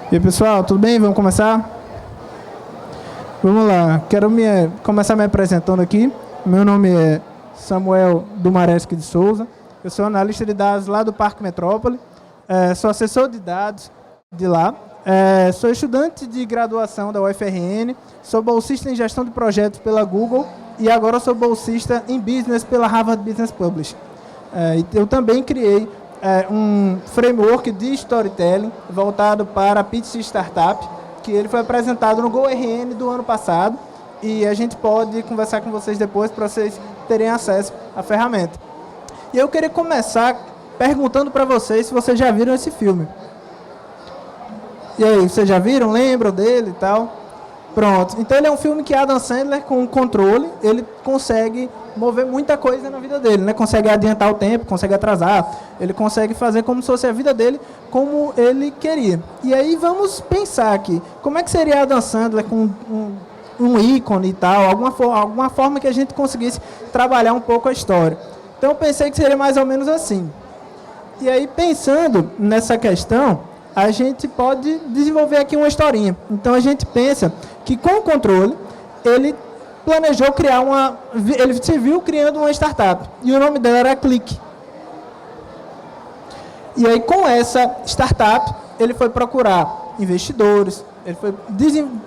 E aí, pessoal, tudo bem? Vamos começar? Vamos lá. Quero começar me apresentando aqui. Meu nome é Samuel Dumaresque de Souza. Eu sou analista de dados lá do Parque Metrópole. Sou assessor de dados de lá. Sou estudante de graduação da UFRN. Sou bolsista em gestão de projetos pela Google. E agora sou bolsista em Business pela Harvard Business Publishing. Eu também criei um framework de storytelling voltado para pitch startup, que ele foi apresentado no GoRN do ano passado, e a gente pode conversar com vocês depois para vocês terem acesso à ferramenta. E eu queria começar perguntando para vocês se vocês já viram esse filme. E aí, vocês já viram? Lembram dele e tal? Pronto. Então ele é um filme que Adam Sandler, com o controle, ele consegue mover muita coisa na vida dele, né? Consegue adiantar o tempo, consegue atrasar, ele consegue fazer como se fosse a vida dele como ele queria. E aí vamos pensar aqui, como é que seria Adam Sandler com um ícone e tal, alguma forma que a gente conseguisse trabalhar um pouco a história. Então eu pensei que seria mais ou menos assim. E aí, pensando nessa questão, a gente pode desenvolver aqui uma historinha. Então a gente pensa que com o controle, ele planejou criar ele se viu criando uma startup, e o nome dela era Click. E aí, com essa startup, ele foi procurar investidores, ele foi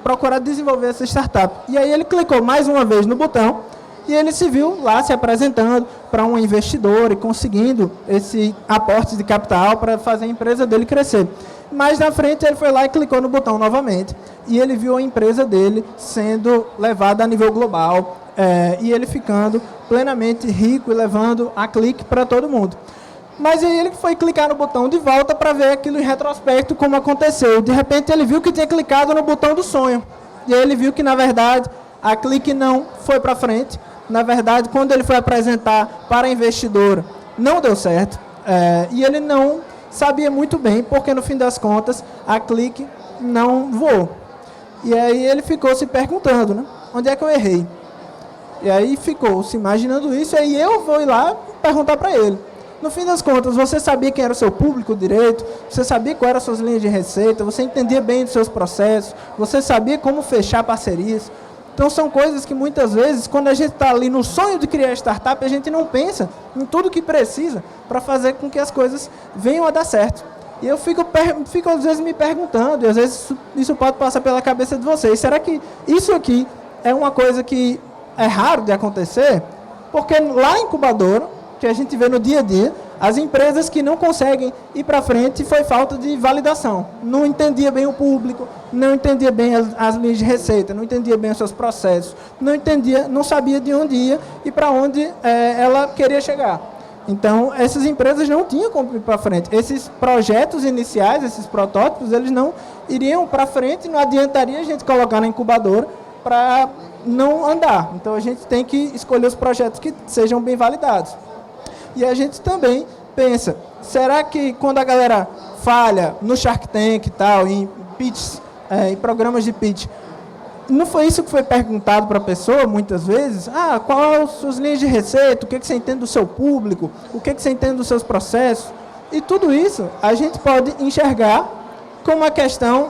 procurar desenvolver essa startup. E aí ele clicou mais uma vez no botão, e ele se viu lá se apresentando para um investidor e conseguindo esse aporte de capital para fazer a empresa dele crescer. Mais na frente, ele foi lá e clicou no botão novamente. E ele viu a empresa dele sendo levada a nível global. E ele ficando plenamente rico e levando a Click para todo mundo. Mas aí ele foi clicar no botão de volta para ver aquilo em retrospecto, como aconteceu. De repente, ele viu que tinha clicado no botão do sonho. E aí ele viu que, na verdade, a Click não foi para frente. Na verdade, quando ele foi apresentar para a investidora, não deu certo. E ele não sabia muito bem, porque no fim das contas, a Click não voou. E aí ele ficou se perguntando, né? Onde é que eu errei? E aí ficou se imaginando isso, e aí eu vou ir lá perguntar para ele. No fim das contas, você sabia quem era o seu público direito? Você sabia quais eram as suas linhas de receita? Você entendia bem dos seus processos? Você sabia como fechar parcerias? Então são coisas que muitas vezes, quando a gente está ali no sonho de criar startup, a gente não pensa em tudo que precisa para fazer com que as coisas venham a dar certo. E eu fico às vezes me perguntando, e às vezes isso pode passar pela cabeça de vocês, será que isso aqui é uma coisa que é raro de acontecer? Porque lá em incubadora, que a gente vê no dia a dia, as empresas que não conseguem ir para frente foi falta de validação. Não entendia bem o público, não entendia bem as linhas de receita, não entendia bem os seus processos, não sabia de onde ia e para onde ela queria chegar. Então, essas empresas não tinham como ir para frente. Esses projetos iniciais, esses protótipos, eles não iriam para frente, não adiantaria a gente colocar na incubadora para não andar. Então, a gente tem que escolher os projetos que sejam bem validados. E a gente também pensa, será que quando a galera falha no Shark Tank e tal, em pitches, em programas de pitch, não foi isso que foi perguntado para a pessoa muitas vezes? Qual são as suas linhas de receita? O que você entende do seu público? O que você entende dos seus processos? E tudo isso a gente pode enxergar como uma questão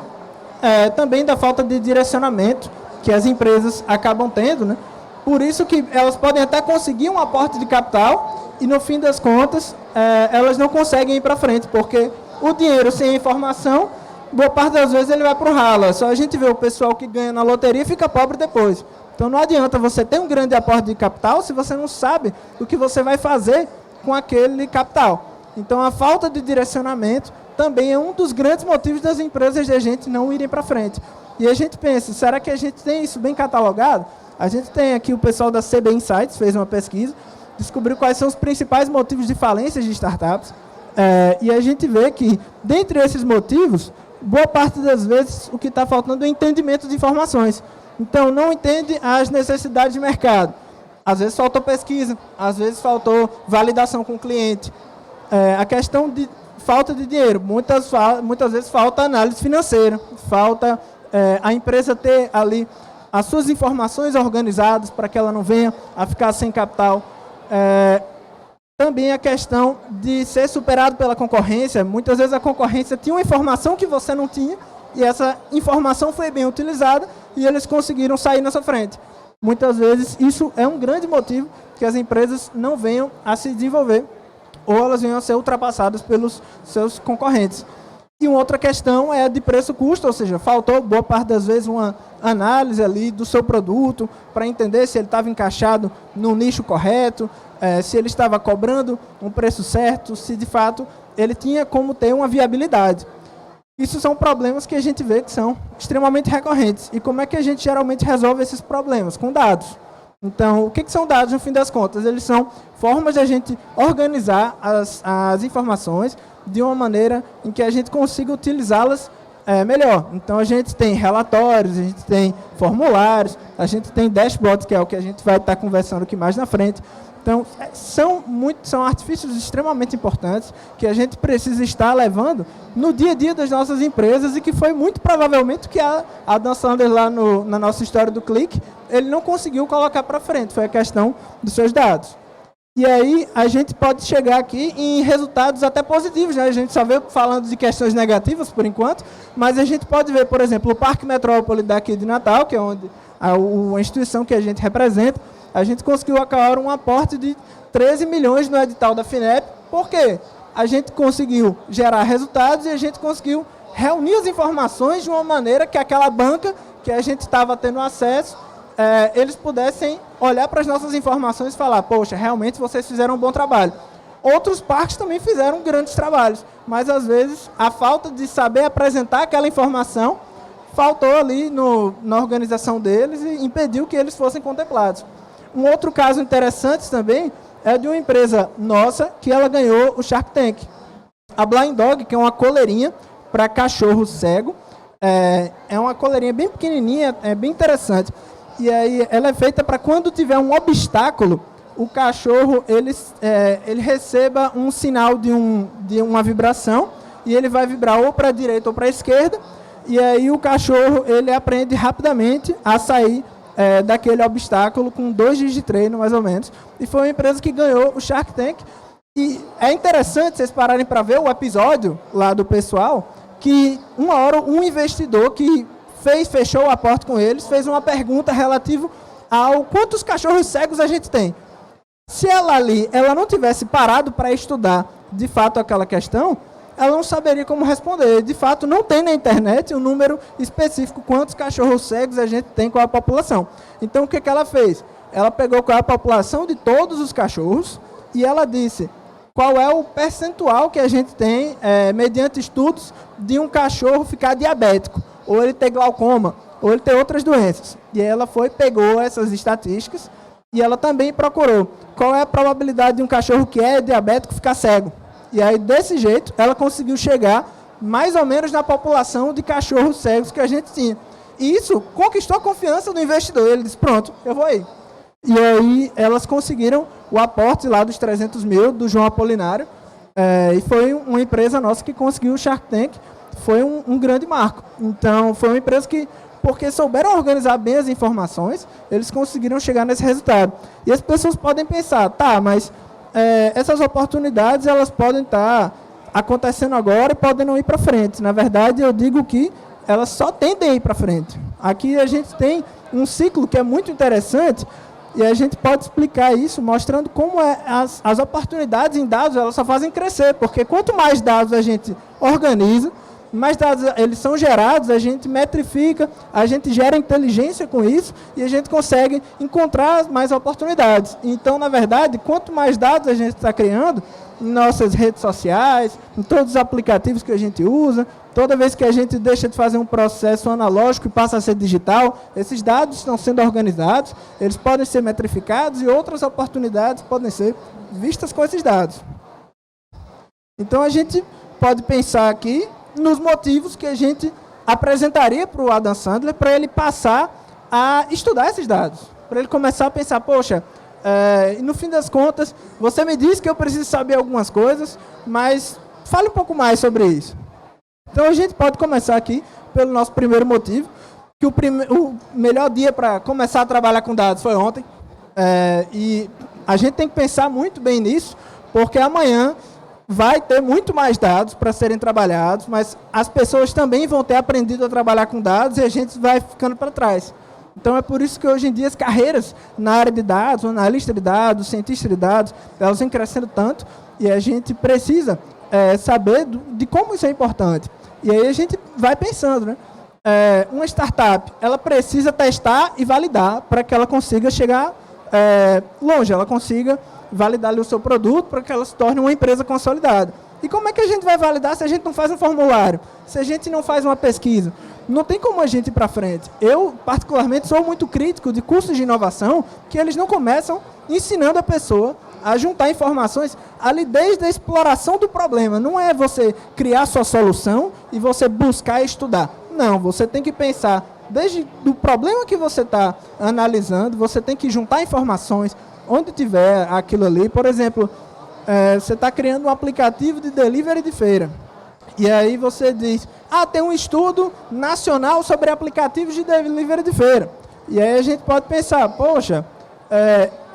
também da falta de direcionamento que as empresas acabam tendo, né? Por isso que elas podem até conseguir um aporte de capital e, no fim das contas, elas não conseguem ir para frente, porque o dinheiro sem a informação, boa parte das vezes ele vai para o ralo. Só a gente vê o pessoal que ganha na loteria e fica pobre depois. Então não adianta você ter um grande aporte de capital se você não sabe o que você vai fazer com aquele capital. Então a falta de direcionamento também é um dos grandes motivos das empresas de a gente não irem para frente. E a gente pensa, será que a gente tem isso bem catalogado? A gente tem aqui o pessoal da CB Insights, fez uma pesquisa, descobriu quais são os principais motivos de falências de startups. E a gente vê que, dentre esses motivos, boa parte das vezes o que está faltando é entendimento de informações. Então, não entende as necessidades de mercado. Às vezes faltou pesquisa, às vezes faltou validação com o cliente. A questão de falta de dinheiro, muitas vezes falta análise financeira, falta a empresa ter ali as suas informações organizadas para que ela não venha a ficar sem capital. Também a questão de ser superado pela concorrência. Muitas vezes a concorrência tinha uma informação que você não tinha e essa informação foi bem utilizada e eles conseguiram sair nessa frente. Muitas vezes isso é um grande motivo que as empresas não venham a se desenvolver ou elas venham a ser ultrapassadas pelos seus concorrentes. E uma outra questão é a de preço-custo, ou seja, faltou boa parte das vezes uma análise ali do seu produto para entender se ele estava encaixado no nicho correto, se ele estava cobrando um preço certo, se de fato ele tinha como ter uma viabilidade. Isso são problemas que a gente vê que são extremamente recorrentes. E como é que a gente geralmente resolve esses problemas? Com dados. Então, o que são dados no fim das contas? Eles são formas de a gente organizar as informações de uma maneira em que a gente consiga utilizá-las melhor. Então, a gente tem relatórios, a gente tem formulários, a gente tem dashboards, que é o que a gente vai estar conversando aqui mais na frente. Então, são artifícios extremamente importantes que a gente precisa estar levando no dia a dia das nossas empresas e que foi muito provavelmente que a Dan Sandler lá na nossa história do Click, ele não conseguiu colocar para frente, foi a questão dos seus dados. E aí a gente pode chegar aqui em resultados até positivos, né? A gente só veio falando de questões negativas por enquanto, mas a gente pode ver, por exemplo, o Parque Metrópole daqui de Natal, que é onde a instituição que a gente representa, a gente conseguiu acabar um aporte de 13 milhões no edital da FINEP. Por quê? A gente conseguiu gerar resultados e a gente conseguiu reunir as informações de uma maneira que aquela banca que a gente estava tendo acesso, eles pudessem olhar para as nossas informações e falar, poxa, realmente vocês fizeram um bom trabalho. Outros parques também fizeram grandes trabalhos, mas às vezes a falta de saber apresentar aquela informação faltou ali na organização deles e impediu que eles fossem contemplados. Um outro caso interessante também é de uma empresa nossa que ela ganhou o Shark Tank. A Blind Dog, que é uma coleirinha para cachorro cego, é uma coleirinha bem pequenininha, é bem interessante. E aí ela é feita para quando tiver um obstáculo, o cachorro ele receba um sinal de uma vibração e ele vai vibrar ou para a direita ou para a esquerda. E aí o cachorro ele aprende rapidamente a sair daquele obstáculo com 2 dias de treino, mais ou menos. E foi uma empresa que ganhou o Shark Tank. E é interessante vocês pararem para ver o episódio lá do pessoal, que uma hora um investidor que fechou o aporte com eles, fez uma pergunta relativa ao quantos cachorros cegos a gente tem. Se ela não tivesse parado para estudar de fato aquela questão, ela não saberia como responder. De fato, não tem na internet um número específico quantos cachorros cegos a gente tem com a população. Então, o que ela fez? Ela pegou qual é a população de todos os cachorros e ela disse qual é o percentual que a gente tem, mediante estudos, de um cachorro ficar diabético, ou ele ter glaucoma, ou ele ter outras doenças. E ela pegou essas estatísticas e ela também procurou qual é a probabilidade de um cachorro que é diabético ficar cego. E aí, desse jeito, ela conseguiu chegar mais ou menos na população de cachorros cegos que a gente tinha. E isso conquistou a confiança do investidor. Ele disse, pronto, eu vou aí. E aí, elas conseguiram o aporte lá dos 300 mil do João Apolinário. E foi uma empresa nossa que conseguiu o Shark Tank. Foi um grande marco. Então, foi uma empresa que, porque souberam organizar bem as informações, eles conseguiram chegar nesse resultado. E as pessoas podem pensar, tá, mas essas oportunidades elas podem estar acontecendo agora e podem não ir para frente. Na verdade, eu digo que elas só tendem a ir para frente. Aqui a gente tem um ciclo que é muito interessante e a gente pode explicar isso mostrando como as oportunidades em dados elas só fazem crescer, porque quanto mais dados a gente organiza, mais dados eles são gerados, a gente metrifica, a gente gera inteligência com isso e a gente consegue encontrar mais oportunidades. Então, na verdade, quanto mais dados a gente está criando em nossas redes sociais, em todos os aplicativos que a gente usa, toda vez que a gente deixa de fazer um processo analógico e passa a ser digital, esses dados estão sendo organizados, eles podem ser metrificados e outras oportunidades podem ser vistas com esses dados. Então, a gente pode pensar aqui nos motivos que a gente apresentaria para o Adam Sandler para ele passar a estudar esses dados. Para ele começar a pensar, poxa, no fim das contas, você me disse que eu preciso saber algumas coisas, mas fale um pouco mais sobre isso. Então a gente pode começar aqui pelo nosso primeiro motivo, que o melhor dia para começar a trabalhar com dados foi ontem. E a gente tem que pensar muito bem nisso, porque amanhã vai ter muito mais dados para serem trabalhados, mas as pessoas também vão ter aprendido a trabalhar com dados e a gente vai ficando para trás. Então, é por isso que hoje em dia as carreiras na área de dados, analista de dados, cientista de dados, elas vêm crescendo tanto e a gente precisa saber de como isso é importante. E aí a gente vai pensando, né? Uma startup, ela precisa testar e validar para que ela consiga chegar longe, ela consiga validar ali o seu produto para que ela se torne uma empresa consolidada. E como é que a gente vai validar se a gente não faz um formulário, se a gente não faz uma pesquisa? Não tem como a gente ir para frente. Eu, particularmente, sou muito crítico de cursos de inovação que eles não começam ensinando a pessoa a juntar informações ali desde a exploração do problema. Não é você criar sua solução e você buscar estudar. Não, você tem que pensar desde o problema que você está analisando, você tem que juntar informações onde tiver aquilo ali. Por exemplo, você está criando um aplicativo de delivery de feira. E aí você diz, tem um estudo nacional sobre aplicativos de delivery de feira. E aí a gente pode pensar, poxa,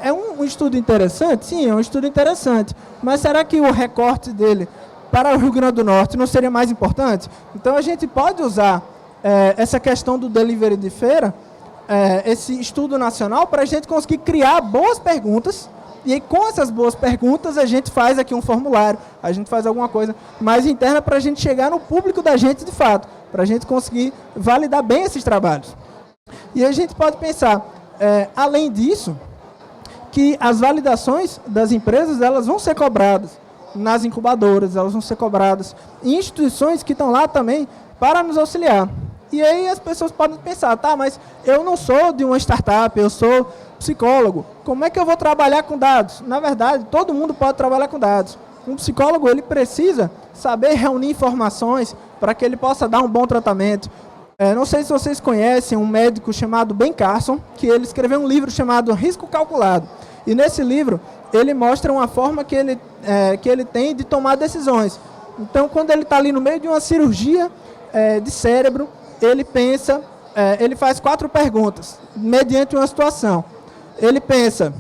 é um estudo interessante? Sim, é um estudo interessante. Mas será que o recorte dele para o Rio Grande do Norte não seria mais importante? Então a gente pode usar essa questão do delivery de feira, esse estudo nacional, para a gente conseguir criar boas perguntas. E aí, com essas boas perguntas, a gente faz aqui um formulário, a gente faz alguma coisa mais interna para a gente chegar no público da gente de fato, para a gente conseguir validar bem esses trabalhos. E a gente pode pensar, além disso, que as validações das empresas, elas vão ser cobradas nas incubadoras, elas vão ser cobradas em instituições que estão lá também para nos auxiliar. E aí as pessoas podem pensar, mas eu não sou de uma startup, eu sou psicólogo, como é que eu vou trabalhar com dados? Na verdade, todo mundo pode trabalhar com dados. Um psicólogo, ele precisa saber reunir informações para que ele possa dar um bom tratamento. Não sei se vocês conhecem um médico chamado Ben Carson, que ele escreveu um livro chamado Risco Calculado. E nesse livro, ele mostra uma forma que ele tem de tomar decisões. Então, quando ele está ali no meio de uma cirurgia de cérebro, ele pensa, ele faz 4 perguntas, mediante uma situação. Ele pensa,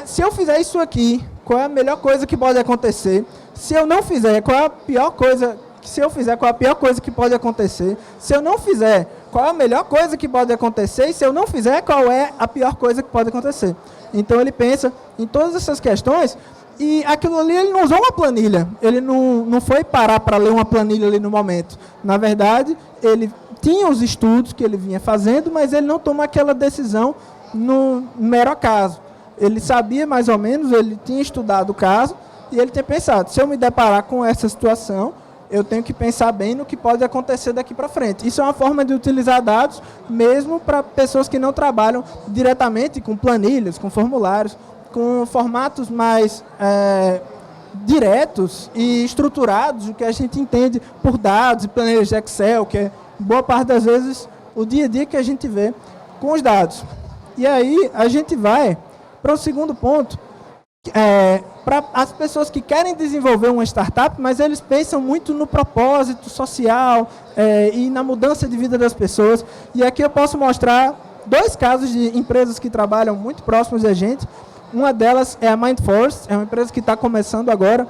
se eu fizer isso aqui, qual é a melhor coisa que pode acontecer? Se eu não fizer, qual é a pior coisa? Se eu fizer, qual é a pior coisa que pode acontecer? Se eu não fizer, qual é a melhor coisa que pode acontecer? E se eu não fizer, qual é a pior coisa que pode acontecer? Então ele pensa em todas essas questões e aquilo ali ele não usou uma planilha. Ele não foi parar para ler uma planilha ali no momento. Na verdade, ele tinha os estudos que ele vinha fazendo, mas ele não tomou aquela decisão no mero acaso. Ele sabia mais ou menos, ele tinha estudado o caso e ele tinha pensado, se eu me deparar com essa situação, eu tenho que pensar bem no que pode acontecer daqui para frente. Isso é uma forma de utilizar dados, mesmo para pessoas que não trabalham diretamente com planilhas, com formulários, com formatos mais diretos e estruturados, o que a gente entende por dados e planilhas de Excel, que é boa parte das vezes o dia a dia que a gente vê com os dados. E aí a gente vai para o segundo ponto, para as pessoas que querem desenvolver uma startup, mas eles pensam muito no propósito social e na mudança de vida das pessoas. E aqui eu posso mostrar 2 casos de empresas que trabalham muito próximos da gente. Uma delas é a Mindforce, é uma empresa que está começando agora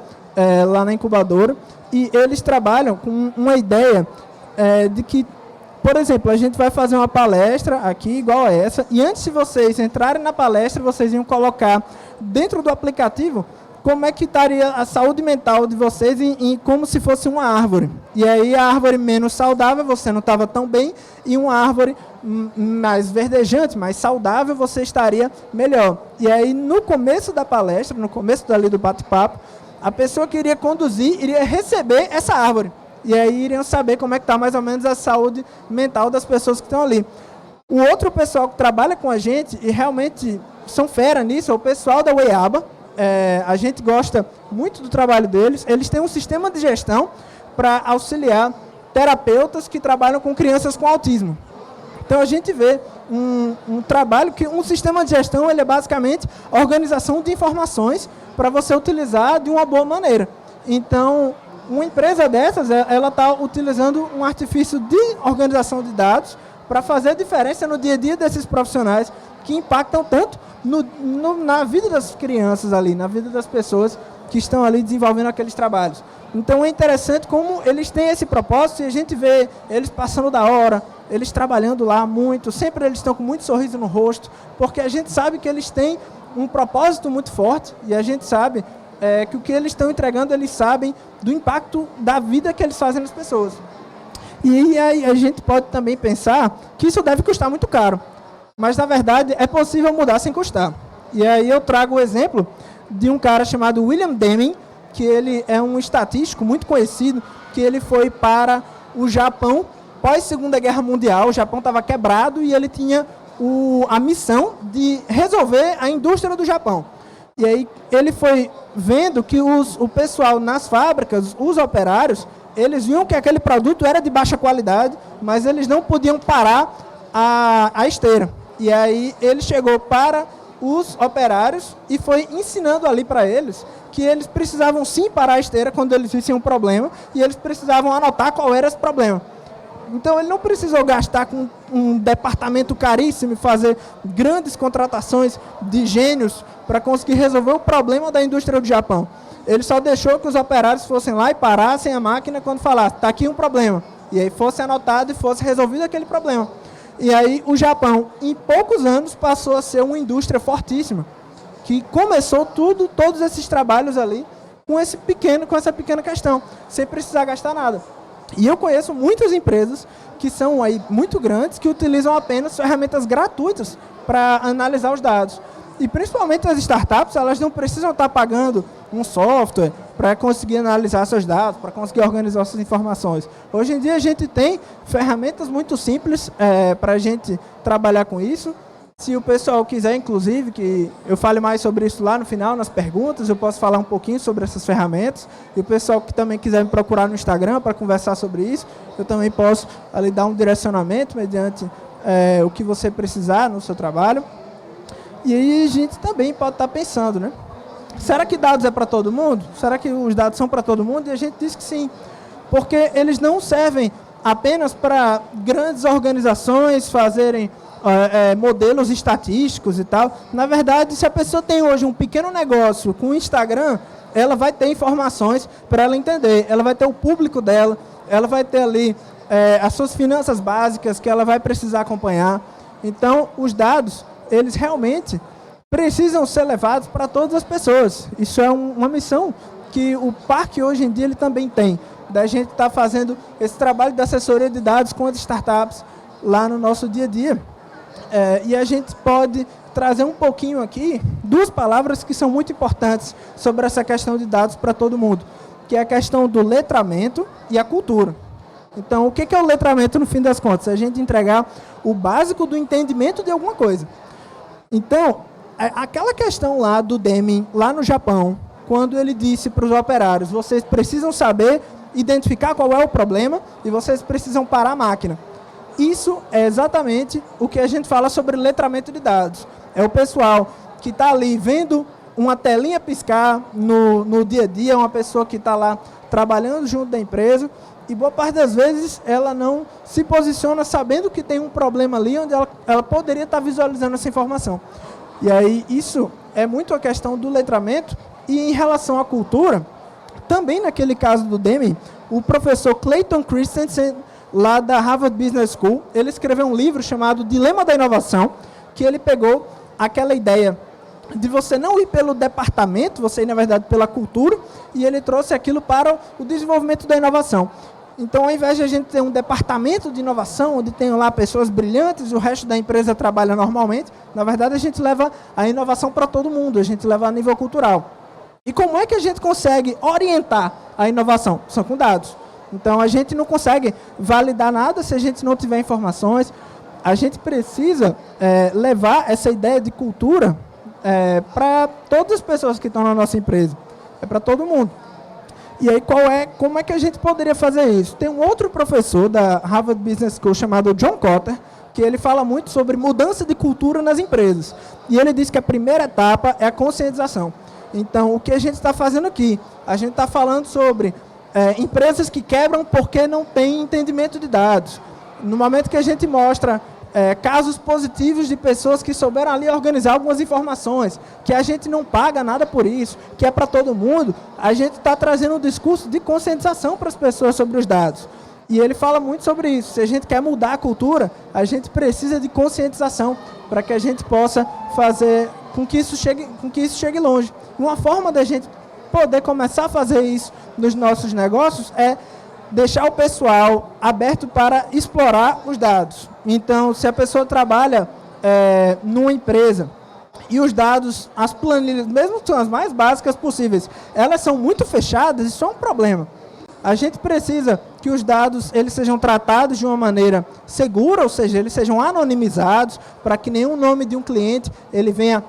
lá na incubadora. E eles trabalham com uma ideia de que, por exemplo, a gente vai fazer uma palestra aqui igual a essa, e antes de vocês entrarem na palestra, vocês iam colocar dentro do aplicativo como é que estaria a saúde mental de vocês como se fosse uma árvore. E aí a árvore menos saudável, você não estava tão bem, e uma árvore mais verdejante, mais saudável, você estaria melhor. E aí no começo da palestra, no começo dali do bate-papo, a pessoa que iria conduzir iria receber essa árvore. E aí iriam saber como é que está mais ou menos a saúde mental das pessoas que estão ali. O outro pessoal que trabalha com a gente, e realmente são fera nisso, é o pessoal da Weiaba. A gente gosta muito do trabalho deles. Eles têm um sistema de gestão para auxiliar terapeutas que trabalham com crianças com autismo. Então a gente vê um trabalho que um sistema de gestão ele é basicamente organização de informações para você utilizar de uma boa maneira. Então, uma empresa dessas, ela está utilizando um artifício de organização de dados para fazer diferença no dia a dia desses profissionais que impactam tanto na vida das crianças ali, na vida das pessoas que estão ali desenvolvendo aqueles trabalhos. Então é interessante como eles têm esse propósito e a gente vê eles passando da hora, eles trabalhando lá muito, sempre eles estão com muito sorriso no rosto, porque a gente sabe que eles têm um propósito muito forte e a gente sabe que o que eles estão entregando, eles sabem do impacto da vida que eles fazem nas pessoas. E aí a gente pode também pensar que isso deve custar muito caro, mas na verdade é possível mudar sem custar. E aí eu trago o exemplo de um cara chamado William Deming, que ele é um estatístico muito conhecido, que ele foi para o Japão pós Segunda Guerra Mundial. O Japão estava quebrado e ele tinha a missão de resolver a indústria do Japão. E aí ele foi vendo que o pessoal nas fábricas, os operários, eles viam que aquele produto era de baixa qualidade, mas eles não podiam parar a esteira. E aí ele chegou para os operários e foi ensinando ali para eles que eles precisavam sim parar a esteira quando eles vissem um problema e eles precisavam anotar qual era esse problema. Então ele não precisou gastar com um departamento caríssimo e fazer grandes contratações de gênios para conseguir resolver o problema da indústria do Japão. Ele só deixou que os operários fossem lá e parassem a máquina quando falasse, está aqui um problema. E aí fosse anotado e fosse resolvido aquele problema. E aí o Japão, em poucos anos, passou a ser uma indústria fortíssima, que começou todos esses trabalhos ali com essa pequena questão, sem precisar gastar nada. E eu conheço muitas empresas que são aí muito grandes, que utilizam apenas ferramentas gratuitas para analisar os dados. E principalmente as startups, elas não precisam estar pagando um software para conseguir analisar seus dados, para conseguir organizar suas informações. Hoje em dia a gente tem ferramentas muito simples para a gente trabalhar com isso. Se o pessoal quiser, inclusive, que eu fale mais sobre isso lá no final, nas perguntas, eu posso falar um pouquinho sobre essas ferramentas. E o pessoal que também quiser me procurar no Instagram para conversar sobre isso, eu também posso ali dar um direcionamento mediante o que você precisar no seu trabalho. E aí a gente também pode estar pensando, né? Será que dados é para todo mundo? Será que os dados são para todo mundo? E a gente diz que sim, porque eles não servem apenas para grandes organizações fazerem modelos estatísticos e tal. Na verdade, se a pessoa tem hoje um pequeno negócio com o Instagram, ela vai ter informações para ela entender, ela vai ter o público dela, ela vai ter ali as suas finanças básicas que ela vai precisar acompanhar. Então, os dados, eles realmente precisam ser levados para todas as pessoas. Isso é uma missão que o Parque hoje em dia ele também tem, da gente estar fazendo esse trabalho de assessoria de dados com as startups lá no nosso dia a dia. E a gente pode trazer um pouquinho aqui duas palavras que são muito importantes sobre essa questão de dados para todo mundo, que é a questão do letramento e a cultura. Então, o que é o letramento no fim das contas? É a gente entregar o básico do entendimento de alguma coisa. Então, aquela questão lá do Deming, lá no Japão, quando ele disse para os operários, vocês precisam saber identificar qual é o problema e vocês precisam parar a máquina. Isso é exatamente o que a gente fala sobre letramento de dados. É o pessoal que está ali vendo uma telinha piscar no dia a dia, uma pessoa que está lá trabalhando junto da empresa, e boa parte das vezes ela não se posiciona sabendo que tem um problema ali onde ela poderia estar visualizando essa informação. E aí isso é muito a questão do letramento. E em relação à cultura, também naquele caso do Deming, o professor Clayton Christensen, lá da Harvard Business School, ele escreveu um livro chamado Dilema da Inovação, que ele pegou aquela ideia de você não ir pelo departamento, você ir, na verdade, pela cultura, e ele trouxe aquilo para o desenvolvimento da inovação. Então, ao invés de a gente ter um departamento de inovação, onde tem lá pessoas brilhantes e o resto da empresa trabalha normalmente, na verdade, a gente leva a inovação para todo mundo, a gente leva a nível cultural. E como é que a gente consegue orientar a inovação? São com dados. Então, a gente não consegue validar nada se a gente não tiver informações. A gente precisa levar essa ideia de cultura para todas as pessoas que estão na nossa empresa. É para todo mundo. E aí, como é que a gente poderia fazer isso? Tem um outro professor da Harvard Business School chamado John Kotter, que ele fala muito sobre mudança de cultura nas empresas. E ele diz que a primeira etapa é a conscientização. Então, o que a gente está fazendo aqui? A gente está falando sobre empresas que quebram porque não têm entendimento de dados. No momento que a gente mostra casos positivos de pessoas que souberam ali organizar algumas informações, que a gente não paga nada por isso, que é para todo mundo. A gente está trazendo um discurso de conscientização para as pessoas sobre os dados. E ele fala muito sobre isso. Se a gente quer mudar a cultura, a gente precisa de conscientização para que a gente possa fazer com que isso chegue longe. Uma forma da gente poder começar a fazer isso nos nossos negócios é deixar o pessoal aberto para explorar os dados. Então, se a pessoa trabalha numa empresa e os dados, as planilhas, mesmo que são as mais básicas possíveis, elas são muito fechadas, isso é um problema. A gente precisa que os dados eles sejam tratados de uma maneira segura, ou seja, eles sejam anonimizados, para que nenhum nome de um cliente ele venha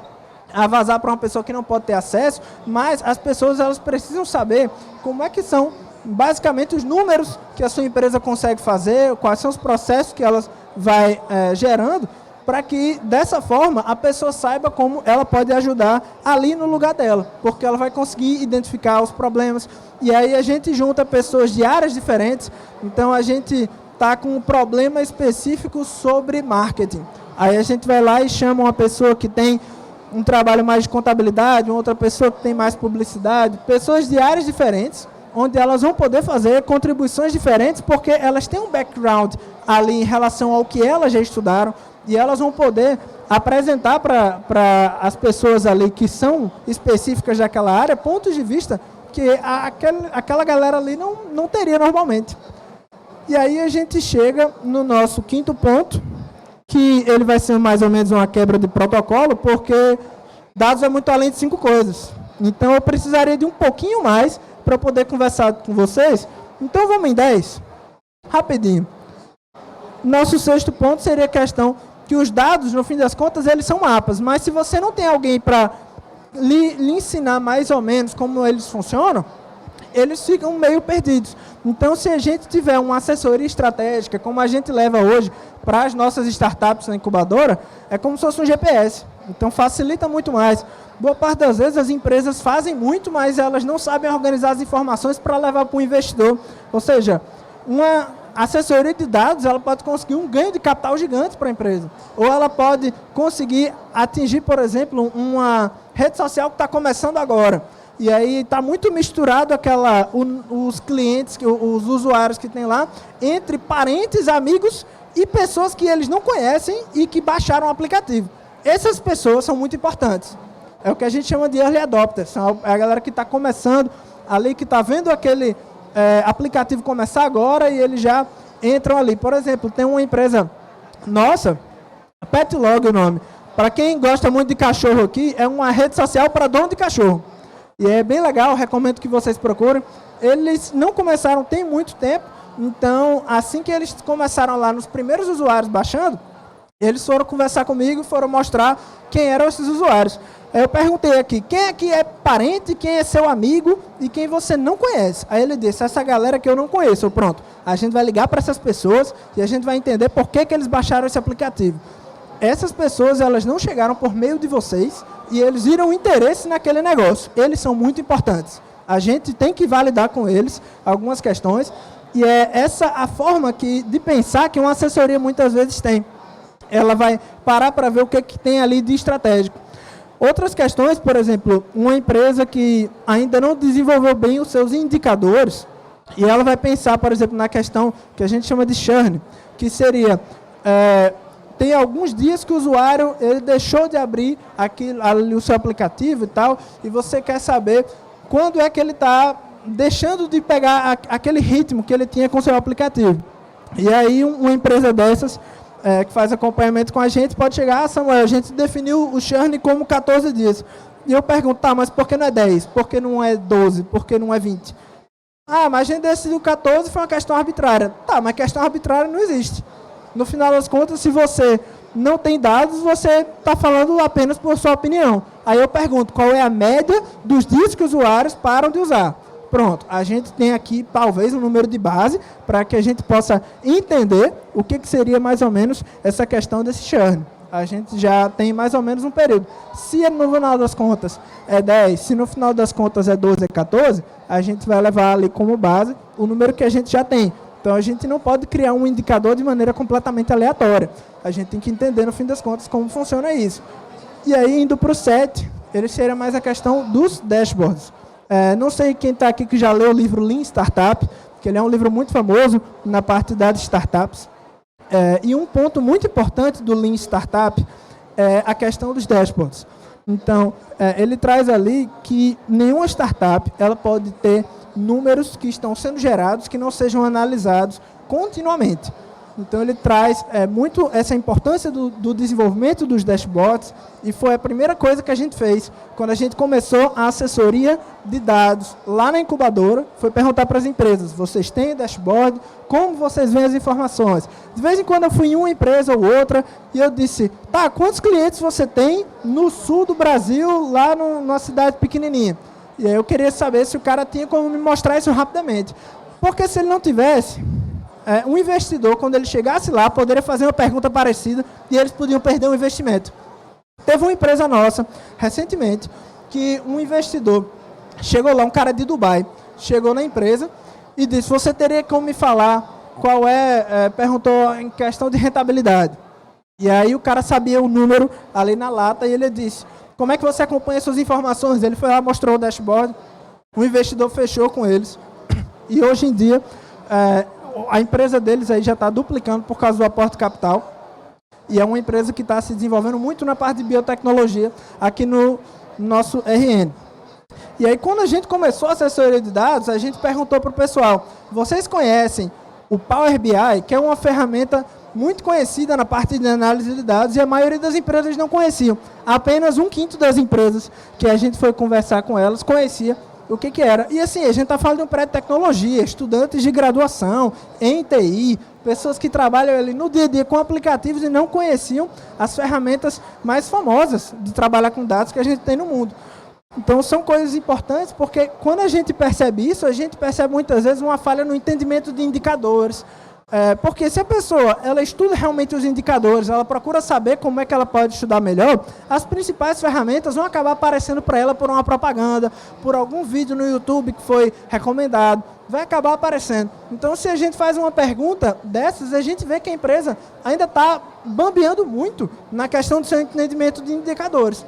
a vazar para uma pessoa que não pode ter acesso, mas as pessoas elas precisam saber como é que são basicamente os números que a sua empresa consegue fazer, quais são os processos que elas vai gerando, para que dessa forma a pessoa saiba como ela pode ajudar ali no lugar dela, porque ela vai conseguir identificar os problemas. E aí a gente junta pessoas de áreas diferentes, então a gente está com um problema específico sobre marketing. Aí a gente vai lá e chama uma pessoa que tem um trabalho mais de contabilidade, uma outra pessoa que tem mais publicidade, pessoas de áreas diferentes, onde elas vão poder fazer contribuições diferentes, porque elas têm um background ali em relação ao que elas já estudaram, e elas vão poder apresentar para as pessoas ali que são específicas daquela área, pontos de vista que aquela galera ali não teria normalmente. E aí a gente chega no nosso quinto ponto, que ele vai ser mais ou menos uma quebra de protocolo, porque dados é muito além de 5 coisas. Então eu precisaria de um pouquinho mais para poder conversar com vocês. Então vamos em 10? Rapidinho. Nosso sexto ponto seria a questão que os dados, no fim das contas, eles são mapas, mas se você não tem alguém para lhe ensinar mais ou menos como eles funcionam, eles ficam meio perdidos. Então, se a gente tiver uma assessoria estratégica, como a gente leva hoje para as nossas startups na incubadora, é como se fosse um GPS. Então, facilita muito mais. Boa parte das vezes, as empresas fazem muito, mas elas não sabem organizar as informações para levar para o investidor. Ou seja, uma assessoria de dados, ela pode conseguir um ganho de capital gigante para a empresa. Ou ela pode conseguir atingir, por exemplo, uma rede social que está começando agora. E aí está muito misturado os clientes, os usuários que tem lá, entre parentes, amigos e pessoas que eles não conhecem e que baixaram o aplicativo. Essas pessoas são muito importantes. É o que a gente chama de early adopters. São a galera que está começando ali, que está vendo aquele aplicativo começar agora e eles já entram ali. Por exemplo, tem uma empresa nossa, Petlog o nome. Para quem gosta muito de cachorro aqui, é uma rede social para dono de cachorro. E é bem legal, recomendo que vocês procurem. Eles não começaram tem muito tempo, então assim que eles começaram lá nos primeiros usuários baixando, eles foram conversar comigo e foram mostrar quem eram esses usuários. Eu perguntei aqui, quem aqui é parente, quem é seu amigo e quem você não conhece? Aí ele disse, essa galera que eu não conheço. Pronto, a gente vai ligar para essas pessoas e a gente vai entender por que eles baixaram esse aplicativo. Essas pessoas, elas não chegaram por meio de vocês e eles viram interesse naquele negócio. Eles são muito importantes. A gente tem que validar com eles algumas questões e é essa a forma de pensar que uma assessoria muitas vezes tem. Ela vai parar para ver o que tem ali de estratégico. Outras questões, por exemplo, uma empresa que ainda não desenvolveu bem os seus indicadores, e ela vai pensar, por exemplo, na questão que a gente chama de churn, que seria, tem alguns dias que o usuário ele deixou de abrir ali o seu aplicativo e tal, e você quer saber quando é que ele está deixando de pegar aquele ritmo que ele tinha com o seu aplicativo. E aí uma empresa dessas, que faz acompanhamento com a gente, pode chegar, Samuel, a gente definiu o churn como 14 dias. E eu pergunto, tá, mas por que não é 10? Por que não é 12? Por que não é 20? Ah, mas a gente decidiu 14, foi uma questão arbitrária. Tá, mas questão arbitrária não existe. No final das contas, se você não tem dados, você está falando apenas por sua opinião. Aí eu pergunto, qual é a média dos dias que os usuários param de usar? Pronto, a gente tem aqui talvez um número de base para que a gente possa entender o que seria mais ou menos essa questão desse churn. A gente já tem mais ou menos um período. Se no final das contas é 10, se no final das contas é 12, é 14, a gente vai levar ali como base o número que a gente já tem. Então, a gente não pode criar um indicador de maneira completamente aleatória. A gente tem que entender, no fim das contas, como funciona isso. E aí, indo para o 7, ele seria mais a questão dos dashboards. Não sei quem está aqui que já leu o livro Lean Startup, que ele é um livro muito famoso na parte das startups. E um ponto muito importante do Lean Startup é a questão dos dashboards. Então, ele traz ali que nenhuma startup ela pode ter números que estão sendo gerados que não sejam analisados continuamente. Então, ele traz muito essa importância do desenvolvimento dos dashboards, e foi a primeira coisa que a gente fez quando a gente começou a assessoria de dados lá na incubadora, foi perguntar para as empresas: vocês têm dashboard? Como vocês veem as informações? De vez em quando eu fui em uma empresa ou outra e eu disse: tá, quantos clientes você tem no sul do Brasil, lá numa cidade pequenininha? E aí eu queria saber se o cara tinha como me mostrar isso rapidamente. Porque se ele não tivesse, um investidor, quando ele chegasse lá, poderia fazer uma pergunta parecida e eles podiam perder o investimento. Teve uma empresa nossa, recentemente, que um investidor chegou lá, um cara de Dubai, chegou na empresa e disse: você teria como me falar qual perguntou em questão de rentabilidade. E aí o cara sabia o número ali na lata e ele disse: como é que você acompanha suas informações? Ele foi lá, mostrou o dashboard, o investidor fechou com eles e hoje em dia a empresa deles aí já está duplicando por causa do aporte capital. E é uma empresa que está se desenvolvendo muito na parte de biotecnologia aqui no nosso RN. E aí, quando a gente começou a assessoria de dados, a gente perguntou para o pessoal: vocês conhecem o Power BI, que é uma ferramenta muito conhecida na parte de análise de dados, e a maioria das empresas não conheciam. Apenas 1/5 das empresas que a gente foi conversar com elas conhecia o que era. E assim, a gente está falando de um prédio de tecnologia, estudantes de graduação, em TI, pessoas que trabalham ali no dia a dia com aplicativos e não conheciam as ferramentas mais famosas de trabalhar com dados que a gente tem no mundo. Então, são coisas importantes, porque quando a gente percebe isso, a gente percebe muitas vezes uma falha no entendimento de indicadores. Porque se a pessoa ela estuda realmente os indicadores, ela procura saber como é que ela pode estudar melhor, as principais ferramentas vão acabar aparecendo para ela por uma propaganda, por algum vídeo no YouTube que foi recomendado, vai acabar aparecendo. Então, se a gente faz uma pergunta dessas, a gente vê que a empresa ainda está bambeando muito na questão do seu entendimento de indicadores.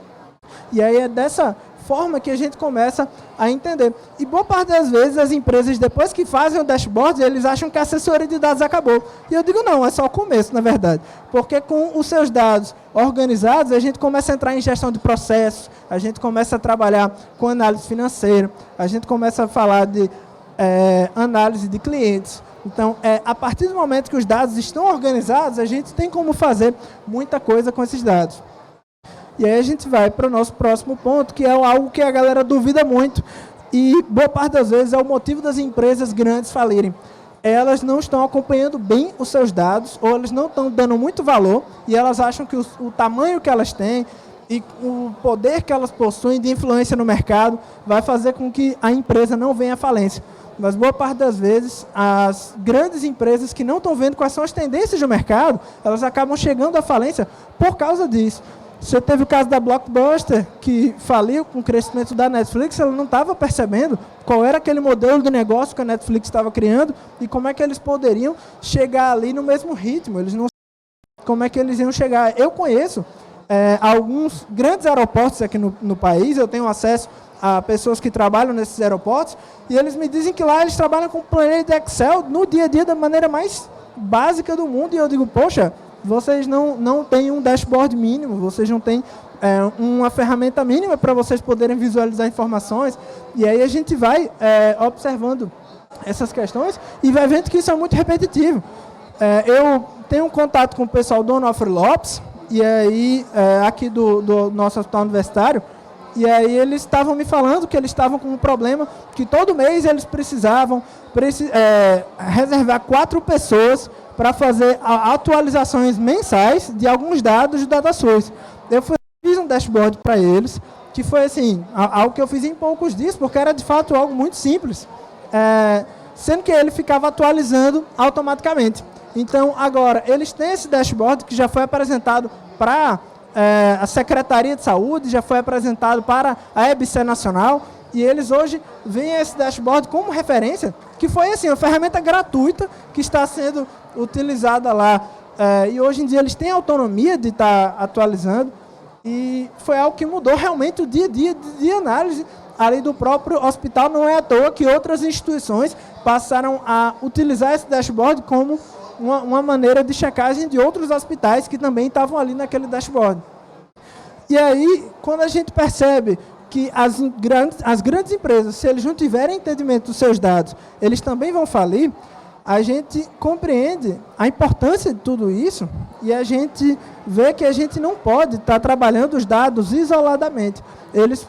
E aí é dessa forma que a gente começa a entender. E boa parte das vezes as empresas, depois que fazem o dashboard, eles acham que a assessoria de dados acabou. E eu digo não, é só o começo, na verdade. Porque com os seus dados organizados, a gente começa a entrar em gestão de processos, a gente começa a trabalhar com análise financeira, a gente começa a falar de análise de clientes. Então, a partir do momento que os dados estão organizados, a gente tem como fazer muita coisa com esses dados. E aí a gente vai para o nosso próximo ponto, que é algo que a galera duvida muito e boa parte das vezes é o motivo das empresas grandes falirem. Elas não estão acompanhando bem os seus dados ou elas não estão dando muito valor e elas acham que o tamanho que elas têm e o poder que elas possuem de influência no mercado vai fazer com que a empresa não venha à falência. Mas boa parte das vezes, as grandes empresas que não estão vendo quais são as tendências do mercado, elas acabam chegando à falência por causa disso. Você teve o caso da Blockbuster, que faliu com o crescimento da Netflix, ela não estava percebendo qual era aquele modelo de negócio que a Netflix estava criando e como é que eles poderiam chegar ali no mesmo ritmo. Eles não sabiam como é que eles iam chegar. Eu conheço alguns grandes aeroportos aqui no país, eu tenho acesso a pessoas que trabalham nesses aeroportos, e eles me dizem que lá eles trabalham com planilha de Excel no dia a dia da maneira mais básica do mundo, e eu digo, poxa, vocês não têm um dashboard mínimo, vocês não têm uma ferramenta mínima para vocês poderem visualizar informações. E aí a gente vai observando essas questões e vai vendo que isso é muito repetitivo. Eu tenho um contato com o pessoal do Onofre Lopes, e aí aqui do nosso hospital universitário, e aí eles estavam me falando que eles estavam com um problema, que todo mês eles precisavam reservar 4 pessoas para fazer atualizações mensais de alguns dados do DataSource. Eu fiz um dashboard para eles, que foi assim, algo que eu fiz em poucos dias, porque era de fato algo muito simples, sendo que ele ficava atualizando automaticamente. Então, agora, eles têm esse dashboard que já foi apresentado para a Secretaria de Saúde, já foi apresentado para a EBC Nacional, E eles hoje veem esse dashboard como referência, que foi assim, uma ferramenta gratuita que está sendo utilizada lá. E hoje em dia eles têm autonomia de estar atualizando. E foi algo que mudou realmente o dia a dia de análise ali do próprio hospital. Não é à toa que outras instituições passaram a utilizar esse dashboard como uma maneira de checagem de outros hospitais que também estavam ali naquele dashboard. E aí, quando a gente percebe que as grandes empresas, se eles não tiverem entendimento dos seus dados, eles também vão falir, a gente compreende a importância de tudo isso e a gente vê que a gente não pode estar trabalhando os dados isoladamente. Eles,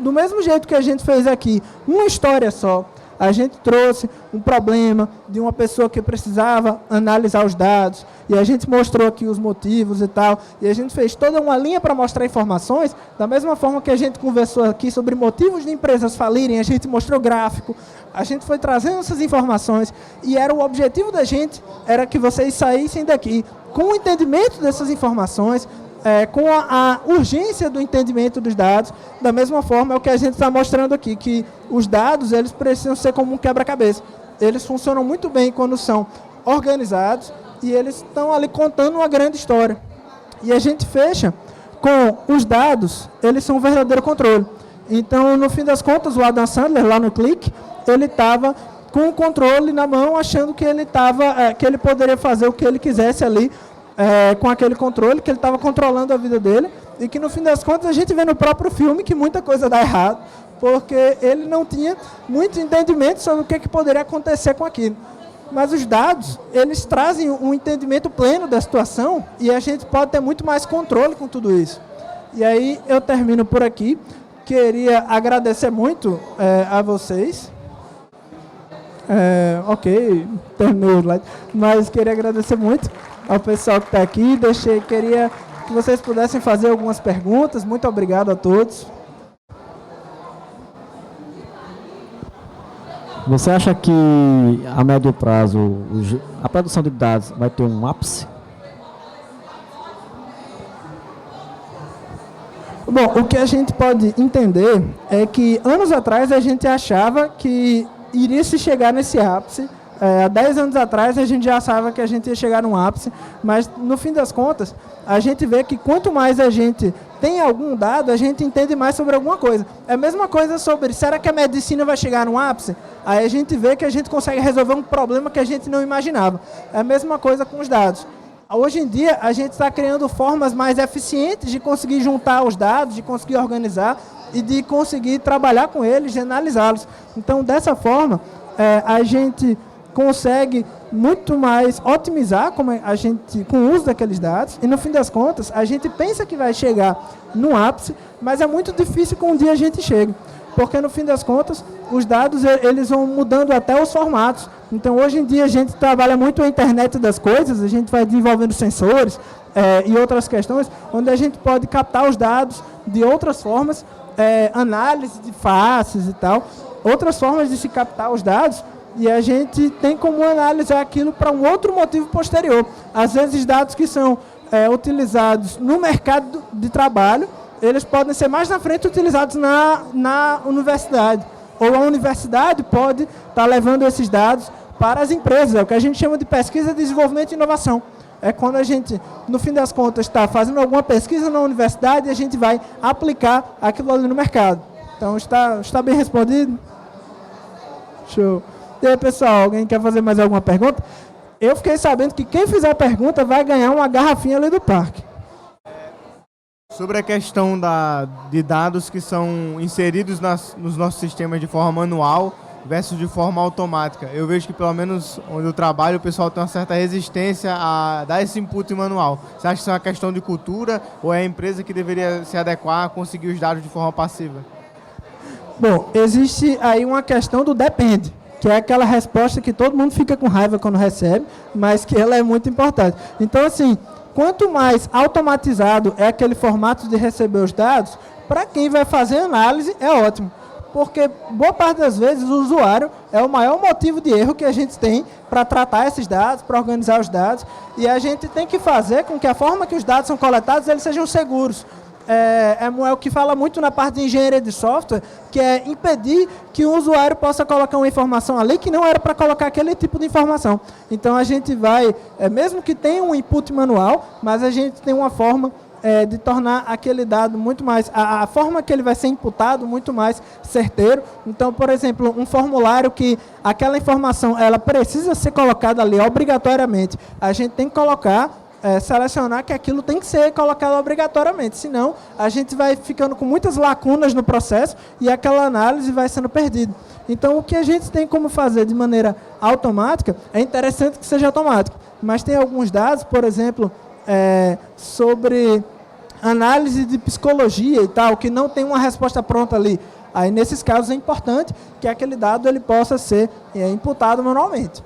do mesmo jeito que a gente fez aqui, uma história só, a gente trouxe um problema de uma pessoa que precisava analisar os dados, e a gente mostrou aqui os motivos e tal, e a gente fez toda uma linha para mostrar informações, da mesma forma que a gente conversou aqui sobre motivos de empresas falirem, a gente mostrou gráfico, a gente foi trazendo essas informações, e era o objetivo da gente, era que vocês saíssem daqui com o entendimento dessas informações, com a urgência do entendimento dos dados. Da mesma forma, é o que a gente está mostrando aqui, que os dados eles precisam ser como um quebra-cabeça. Eles funcionam muito bem quando são organizados e eles estão ali contando uma grande história. E a gente fecha com os dados, eles são um verdadeiro controle. Então, no fim das contas, o Adam Sandler, lá no Click, ele estava com o controle na mão, achando que ele poderia fazer o que ele quisesse ali, com aquele controle, que ele estava controlando a vida dele, e que no fim das contas a gente vê no próprio filme que muita coisa dá errado, porque ele não tinha muito entendimento sobre o que poderia acontecer com aquilo. Mas os dados, eles trazem um entendimento pleno da situação, e a gente pode ter muito mais controle com tudo isso. E aí eu termino por aqui. Queria agradecer muito a vocês. Ok, terminei o slide, mas queria agradecer muito ao pessoal que está aqui. Queria que vocês pudessem fazer algumas perguntas. Muito obrigado a todos. Você acha que a médio prazo a produção de dados vai ter um ápice? Bom, o que a gente pode entender é que anos atrás a gente achava que iria se chegar nesse ápice. Há 10 anos atrás a gente já achava que a gente ia chegar num ápice, mas no fim das contas a gente vê que quanto mais a gente tem algum dado, a gente entende mais sobre alguma coisa. É a mesma coisa sobre, será que a medicina vai chegar num ápice? Aí a gente vê que a gente consegue resolver um problema que a gente não imaginava. É a mesma coisa com os dados. Hoje em dia a gente está criando formas mais eficientes de conseguir juntar os dados, de conseguir organizar e de conseguir trabalhar com eles e analisá-los. Então, dessa forma, a gente consegue muito mais otimizar com o uso daqueles dados, e no fim das contas a gente pensa que vai chegar no ápice, mas é muito difícil que um dia a gente chegue, porque no fim das contas os dados eles vão mudando até os formatos. Então hoje em dia a gente trabalha muito a internet das coisas, a gente vai desenvolvendo sensores e outras questões, onde a gente pode captar os dados de outras formas, análise de faces e tal, outras formas de se captar os dados. E a gente tem como analisar aquilo para um outro motivo posterior. Às vezes, dados que são utilizados no mercado de trabalho, eles podem ser mais na frente utilizados na universidade. Ou a universidade pode estar levando esses dados para as empresas. É o que a gente chama de pesquisa, desenvolvimento e inovação. É quando a gente, no fim das contas, está fazendo alguma pesquisa na universidade e a gente vai aplicar aquilo ali no mercado. Então, está bem respondido? Show. E aí, pessoal, alguém quer fazer mais alguma pergunta? Eu fiquei sabendo que quem fizer a pergunta vai ganhar uma garrafinha ali do parque. Sobre a questão de dados que são inseridos nos nossos sistemas de forma manual versus de forma automática. Eu vejo que, pelo menos onde eu trabalho, o pessoal tem uma certa resistência a dar esse input manual. Você acha que isso é uma questão de cultura ou é a empresa que deveria se adequar a conseguir os dados de forma passiva? Bom, existe aí uma questão do depende, que é aquela resposta que todo mundo fica com raiva quando recebe, mas que ela é muito importante. Então, assim, quanto mais automatizado é aquele formato de receber os dados, para quem vai fazer análise é ótimo. Porque boa parte das vezes o usuário é o maior motivo de erro que a gente tem para tratar esses dados, para organizar os dados, e a gente tem que fazer com que a forma que os dados são coletados eles sejam seguros. é o que fala muito na parte de engenharia de software, que é impedir que o usuário possa colocar uma informação ali que não era para colocar aquele tipo de informação. Então, a gente vai, mesmo que tenha um input manual, mas a gente tem uma forma de tornar aquele dado muito mais, a forma que ele vai ser imputado muito mais certeiro. Então, por exemplo, um formulário que aquela informação ela precisa ser colocada ali obrigatoriamente, a gente tem que colocar, selecionar que aquilo tem que ser colocado obrigatoriamente, senão a gente vai ficando com muitas lacunas no processo e aquela análise vai sendo perdida. Então, o que a gente tem como fazer de maneira automática, é interessante que seja automático, mas tem alguns dados, por exemplo, sobre análise de psicologia e tal, que não tem uma resposta pronta ali. Aí, nesses casos, é importante que aquele dado ele possa ser imputado manualmente.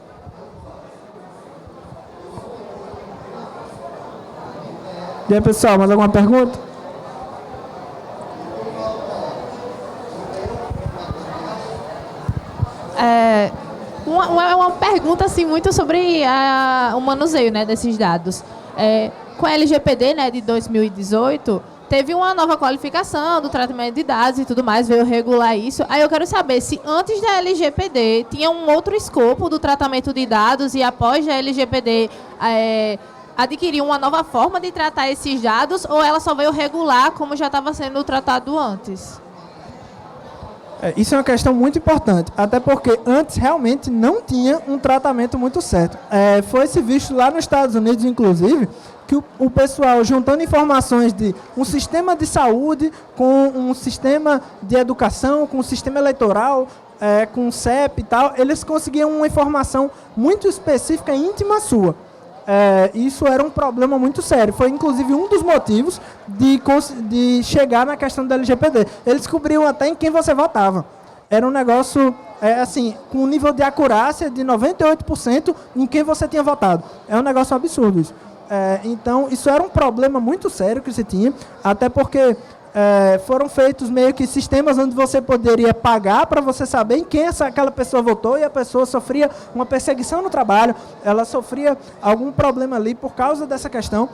E aí, pessoal, mais alguma pergunta? Uma pergunta assim, muito sobre o manuseio, né, desses dados. Com a LGPD, né, de 2018, teve uma nova qualificação do tratamento de dados e tudo mais, veio regular isso. Aí eu quero saber se antes da LGPD tinha um outro escopo do tratamento de dados e após a LGPD adquiriu uma nova forma de tratar esses dados, ou ela só veio regular como já estava sendo tratado antes? Isso é uma questão muito importante, até porque antes realmente não tinha um tratamento muito certo. Foi-se visto lá nos Estados Unidos, inclusive, que o pessoal juntando informações de um sistema de saúde com um sistema de educação, com um sistema eleitoral, com CEP e tal, eles conseguiam uma informação muito específica e íntima sua. Isso era um problema muito sério. Foi, inclusive, um dos motivos de chegar na questão da LGPD. Eles descobriam até em quem você votava. Era um negócio, assim, com um nível de acurácia de 98% em quem você tinha votado. É um negócio absurdo isso. Então, isso era um problema muito sério que se tinha, até porque foram feitos meio que sistemas onde você poderia pagar para você saber em quem aquela pessoa votou, e a pessoa sofria uma perseguição no trabalho, ela sofria algum problema ali por causa dessa questão,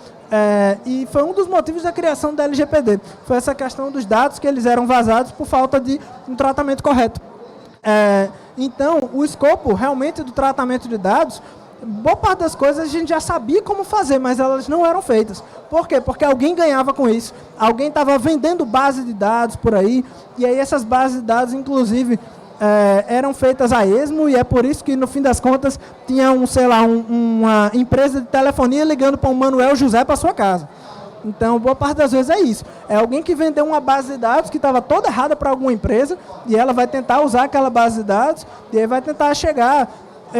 e foi um dos motivos da criação da LGPD, foi essa questão dos dados que eles eram vazados por falta de um tratamento correto. Então, o escopo realmente do tratamento de dados, boa parte das coisas a gente já sabia como fazer, mas elas não eram feitas. Por quê? Porque alguém ganhava com isso. Alguém estava vendendo base de dados por aí, e aí essas bases de dados, inclusive, eram feitas a esmo, e é por isso que, no fim das contas, tinha uma empresa de telefonia ligando para um Manuel José para sua casa. Então, boa parte das vezes é isso. É alguém que vendeu uma base de dados que estava toda errada para alguma empresa, e ela vai tentar usar aquela base de dados, e aí vai tentar chegar.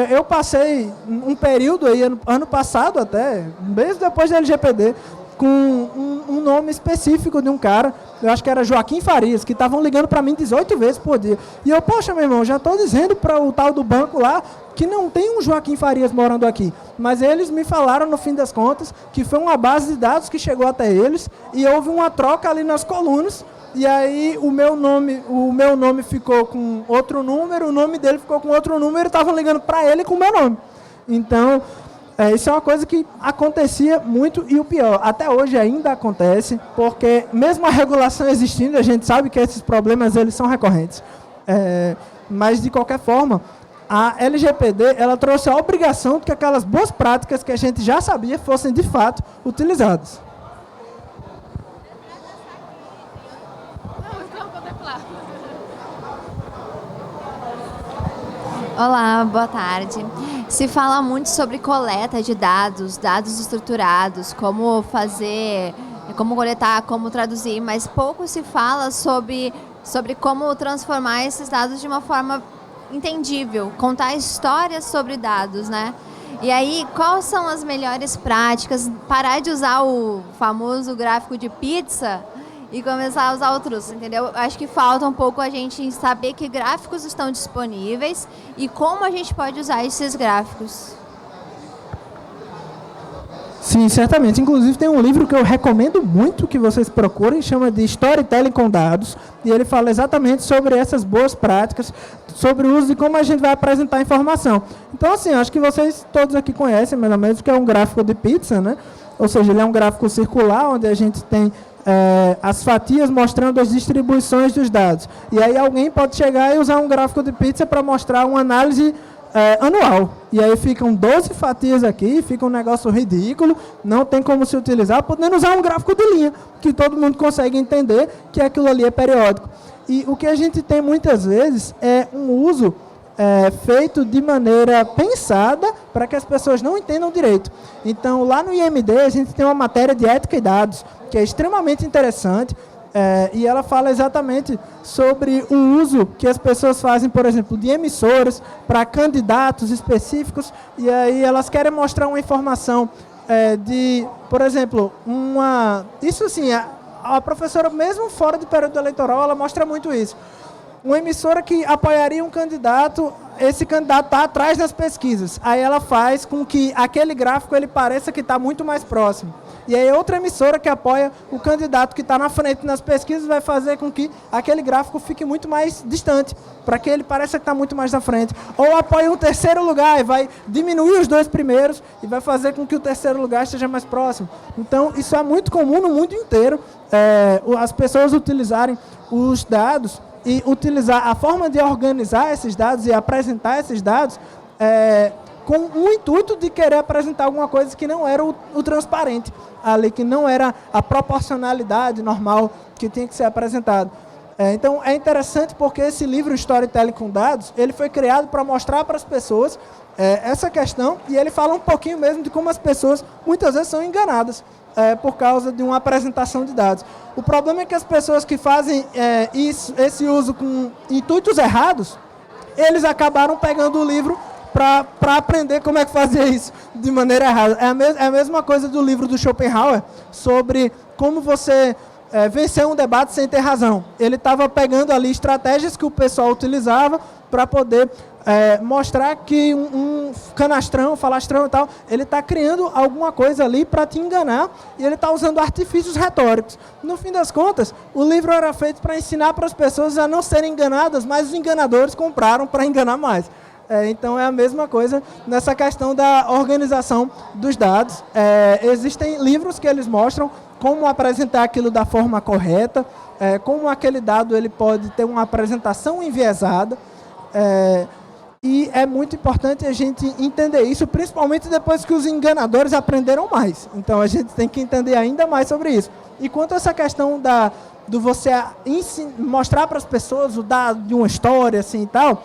Eu passei um período aí, ano passado até, mesmo depois da LGPD, com um nome específico de um cara, eu acho que era Joaquim Farias, que estavam ligando para mim 18 vezes por dia. E eu, poxa, meu irmão, já estou dizendo para o tal do banco lá que não tem um Joaquim Farias morando aqui. Mas eles me falaram, no fim das contas, que foi uma base de dados que chegou até eles, e houve uma troca ali nas colunas. E aí o meu nome ficou com outro número, o nome dele ficou com outro número, e estavam ligando para ele com o meu nome. Então, isso é uma coisa que acontecia muito, e o pior, até hoje ainda acontece, porque mesmo a regulação existindo, a gente sabe que esses problemas eles são recorrentes. Mas, de qualquer forma, a LGPD ela trouxe a obrigação de que aquelas boas práticas que a gente já sabia fossem, de fato, utilizadas. Olá, boa tarde. Se fala muito sobre coleta de dados, dados estruturados, como fazer, como coletar, como traduzir, mas pouco se fala sobre como transformar esses dados de uma forma entendível, contar histórias sobre dados, né? E aí, quais são as melhores práticas? Parar de usar o famoso gráfico de pizza e começar a usar outros, entendeu? Acho que falta um pouco a gente saber que gráficos estão disponíveis e como a gente pode usar esses gráficos. Sim, certamente. Inclusive tem um livro que eu recomendo muito que vocês procurem, chama de Storytelling com Dados, e ele fala exatamente sobre essas boas práticas, sobre o uso e como a gente vai apresentar a informação. Então, assim, acho que vocês todos aqui conhecem, mais ou menos, que é um gráfico de pizza, né? Ou seja, ele é um gráfico circular, onde a gente tem as fatias mostrando as distribuições dos dados. E aí alguém pode chegar e usar um gráfico de pizza para mostrar uma análise anual. E aí ficam 12 fatias aqui, fica um negócio ridículo, não tem como se utilizar, podendo usar um gráfico de linha, que todo mundo consegue entender que aquilo ali é periódico. E o que a gente tem muitas vezes é um uso feito de maneira pensada para que as pessoas não entendam direito. Então, lá no IMD, a gente tem uma matéria de ética e dados, que é extremamente interessante, e ela fala exatamente sobre o uso que as pessoas fazem, por exemplo, de emissoras para candidatos específicos, e aí elas querem mostrar uma informação de, por exemplo, isso assim, a professora, mesmo fora do período eleitoral, ela mostra muito isso. Uma emissora que apoiaria um candidato, esse candidato está atrás das pesquisas. Aí ela faz com que aquele gráfico ele pareça que está muito mais próximo. E aí outra emissora que apoia o candidato que está na frente nas pesquisas vai fazer com que aquele gráfico fique muito mais distante, para que ele pareça que está muito mais na frente. Ou apoia um terceiro lugar e vai diminuir os dois primeiros e vai fazer com que o terceiro lugar esteja mais próximo. Então, isso é muito comum no mundo inteiro, as pessoas utilizarem os dados e utilizar a forma de organizar esses dados e apresentar esses dados com o intuito de querer apresentar alguma coisa que não era o transparente, ali que não era a proporcionalidade normal que tinha que ser apresentado. Então, é interessante porque esse livro Storytelling com Dados, ele foi criado para mostrar para as pessoas essa questão, e ele fala um pouquinho mesmo de como as pessoas muitas vezes são enganadas por causa de uma apresentação de dados. O problema é que as pessoas que fazem esse uso com intuitos errados, eles acabaram pegando o livro para aprender como é que fazia isso de maneira errada. É a mesma coisa do livro do Schopenhauer sobre como você vencer um debate sem ter razão. Ele estava pegando ali estratégias que o pessoal utilizava para poder mostrar que um canastrão, falastrão e tal, ele está criando alguma coisa ali para te enganar, e ele está usando artifícios retóricos. No fim das contas, o livro era feito para ensinar para as pessoas a não serem enganadas, mas os enganadores compraram para enganar mais. Então, é a mesma coisa nessa questão da organização dos dados. Existem livros que eles mostram como apresentar aquilo da forma correta, como aquele dado ele pode ter uma apresentação enviesada, e é muito importante a gente entender isso, principalmente depois que os enganadores aprenderam mais. Então, a gente tem que entender ainda mais sobre isso. E quanto a essa questão do você mostrar para as pessoas o dado de uma história assim e tal,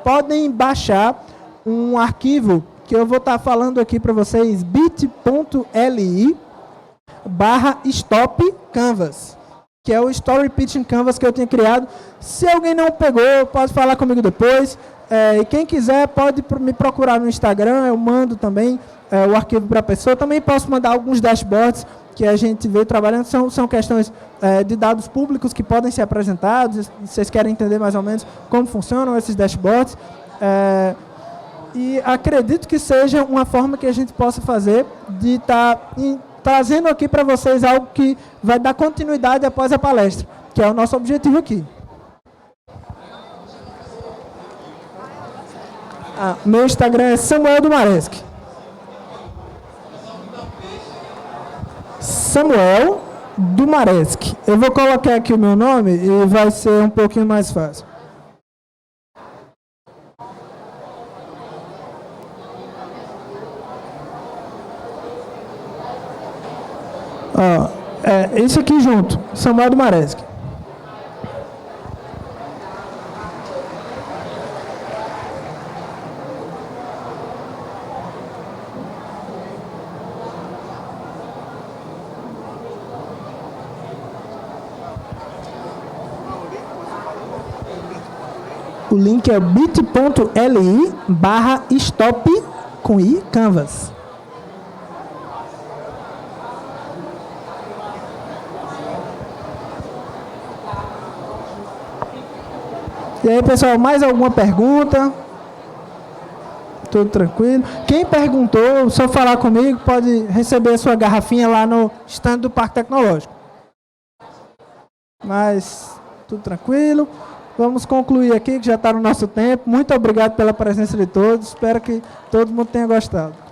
podem baixar um arquivo que eu vou estar falando aqui para vocês, bit.ly/stopcanvas, que é o Story Pitching Canvas que eu tinha criado. Se alguém não pegou, pode falar comigo depois. E quem quiser pode me procurar no Instagram, eu mando também o arquivo para a pessoa. Também posso mandar alguns dashboards que a gente vê trabalhando, são questões de dados públicos que podem ser apresentados. Vocês querem entender mais ou menos como funcionam esses dashboards. E acredito que seja uma forma que a gente possa fazer de estar trazendo aqui para vocês algo que vai dar continuidade após a palestra, que é o nosso objetivo aqui. Meu Instagram é Samuel Dumareschi. Samuel Dumareschi. Eu vou colocar aqui o meu nome e vai ser um pouquinho mais fácil. Esse aqui junto, Samuel Dumareschi. O link é bit.ly/stop-canvas. E aí, pessoal, mais alguma pergunta? Tudo tranquilo? Quem perguntou, só falar comigo, pode receber a sua garrafinha lá no stand do Parque Tecnológico. Mas, tudo tranquilo. Vamos concluir aqui, que já está no nosso tempo. Muito obrigado pela presença de todos. Espero que todo mundo tenha gostado.